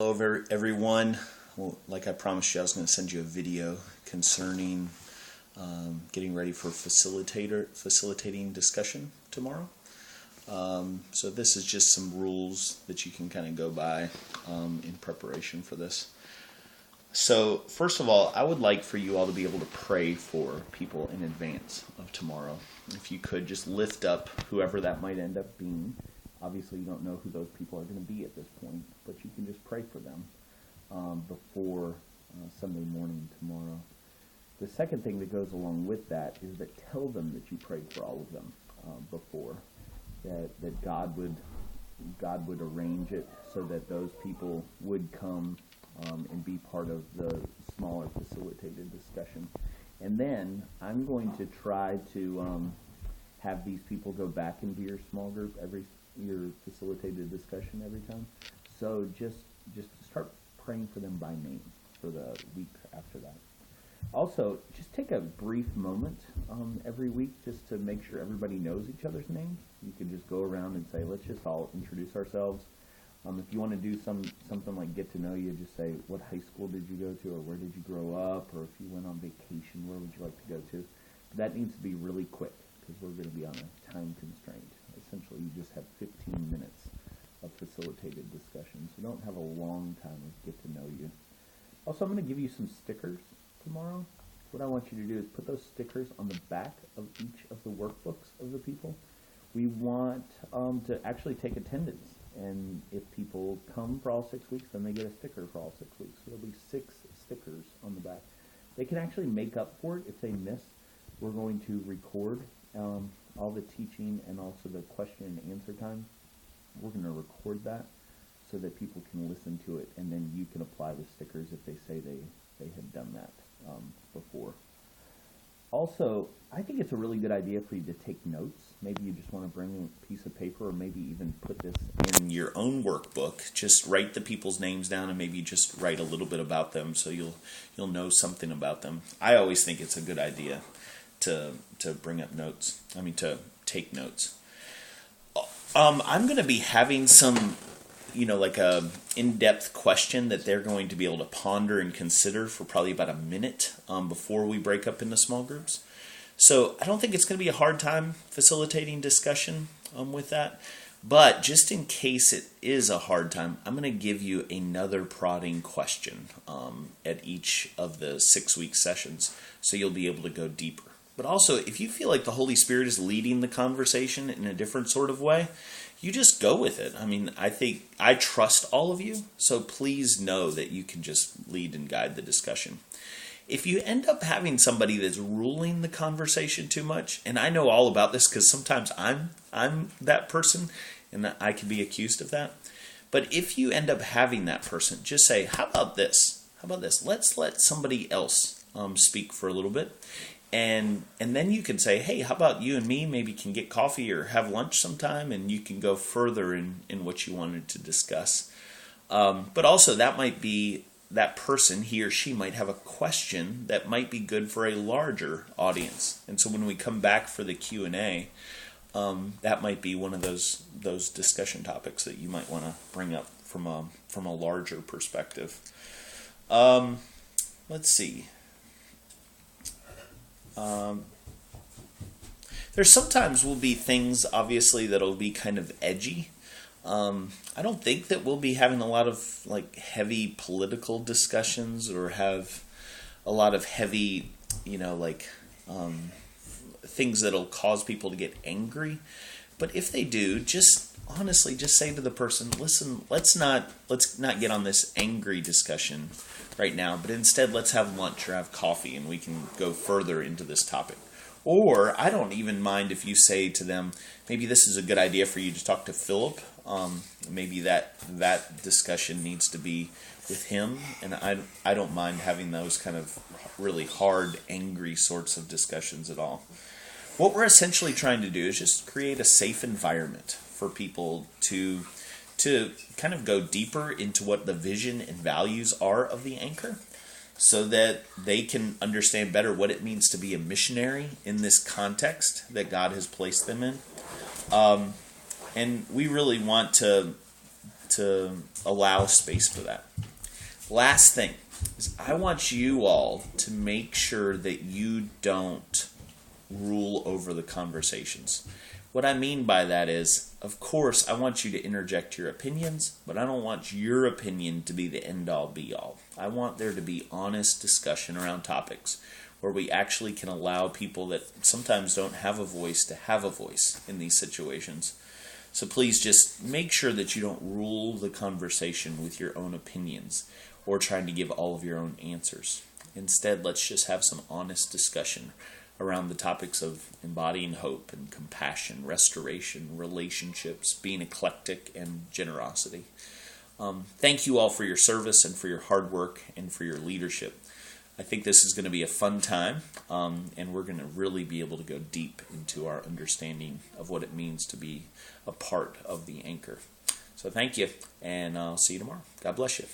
Hello, everyone. Well, like I promised you, I was going to send you a video concerning getting ready for facilitating discussion tomorrow. So this is just some rules that you can kind of go by in preparation for this. So first of all, I would like for you all to be able to pray for people in advance of tomorrow. If you could just lift up whoever that might end up being. Obviously, you don't know who those people are going to be at this point, but you can just pray for them before Sunday morning tomorrow. The second thing that goes along with that is that tell them that you prayed for all of them before, that God would arrange it so that those people would come and be part of the smaller facilitated discussion. And then I'm going to try to have these people go back into your small group your facilitated discussion every time. So just start praying for them by name for the week after that. Also, just take a brief moment every week just to make sure everybody knows each other's names. You can just go around and say, let's just all introduce ourselves. If you want to do something like get to know you, just say, what high school did you go to, or where did you grow up, or if you went on vacation, where would you like to go to? That needs to be really quick because we're going to be on a time constraint. Essentially, you just have 15 minutes of facilitated discussion, so don't have a long time to get to know you. Also, I'm going to give you some stickers tomorrow. What I want you to do is put those stickers on the back of each of the workbooks of the people. We want to actually take attendance, and if people come for all 6 weeks, then they get a sticker for all 6 weeks. So there'll be 6 stickers on the back. They can actually make up for it if they miss. We're going to record all the teaching and also the question and answer time. We're going to record that so that people can listen to it, and then you can apply the stickers if they say they had done that before. Also, I think it's a really good idea for you to take notes. Maybe you just want to bring a piece of paper, or maybe even put this in your own workbook. Just write the people's names down, and maybe just write a little bit about them so you'll know something about them. I always think it's a good idea to bring up notes. To take notes. I'm going to be having some, like a in-depth question that they're going to be able to ponder and consider for probably about a minute before we break up into small groups. So I don't think it's going to be a hard time facilitating discussion with that. But just in case it is a hard time, I'm going to give you another prodding question at each of the 6-week sessions, so you'll be able to go deeper. But also, if you feel like the Holy Spirit is leading the conversation in a different sort of way, you just go with it. I trust all of you, so please know that you can just lead and guide the discussion. If you end up having somebody that's ruling the conversation too much, and I know all about this because sometimes I'm that person, and I can be accused of that. But if you end up having that person, just say, how about this? How about this? Let's let somebody else speak for a little bit. And then you can say, hey, how about you and me maybe can get coffee or have lunch sometime, and you can go further in what you wanted to discuss. But also that might be that person, he or she might have a question that might be good for a larger audience. And so when we come back for the Q&A, that might be one of those discussion topics that you might want to bring up from a larger perspective. Let's see. There sometimes will be things, obviously, that'll be kind of edgy. I don't think that we'll be having a lot of heavy political discussions or have a lot of heavy, things that'll cause people to get angry. But if they do, just honestly, just say to the person, listen, let's not get on this angry discussion right now, but instead let's have lunch or have coffee and we can go further into this topic. Or I don't even mind if you say to them, maybe this is a good idea for you to talk to Philip. Maybe that discussion needs to be with him, and I don't mind having those kind of really hard, angry sorts of discussions at all. What we're essentially trying to do is just create a safe environment for people to kind of go deeper into what the vision and values are of the Anchor, so that they can understand better what it means to be a missionary in this context that God has placed them in. And we really want to to allow space for that. Last thing is I want you all to make sure that you don't rule over the conversations. What I mean by that is, of course, I want you to interject your opinions, but I don't want your opinion to be the end-all be-all. I want there to be honest discussion around topics where we actually can allow people that sometimes don't have a voice to have a voice in these situations. So please just make sure that you don't rule the conversation with your own opinions or trying to give all of your own answers. Instead, let's just have some honest discussion around the topics of embodying hope and compassion, restoration, relationships, being eclectic, and generosity. Thank you all for your service and for your hard work and for your leadership. I think this is going to be a fun time, and we're going to really be able to go deep into our understanding of what it means to be a part of the Anchor. So thank you, and I'll see you tomorrow. God bless you.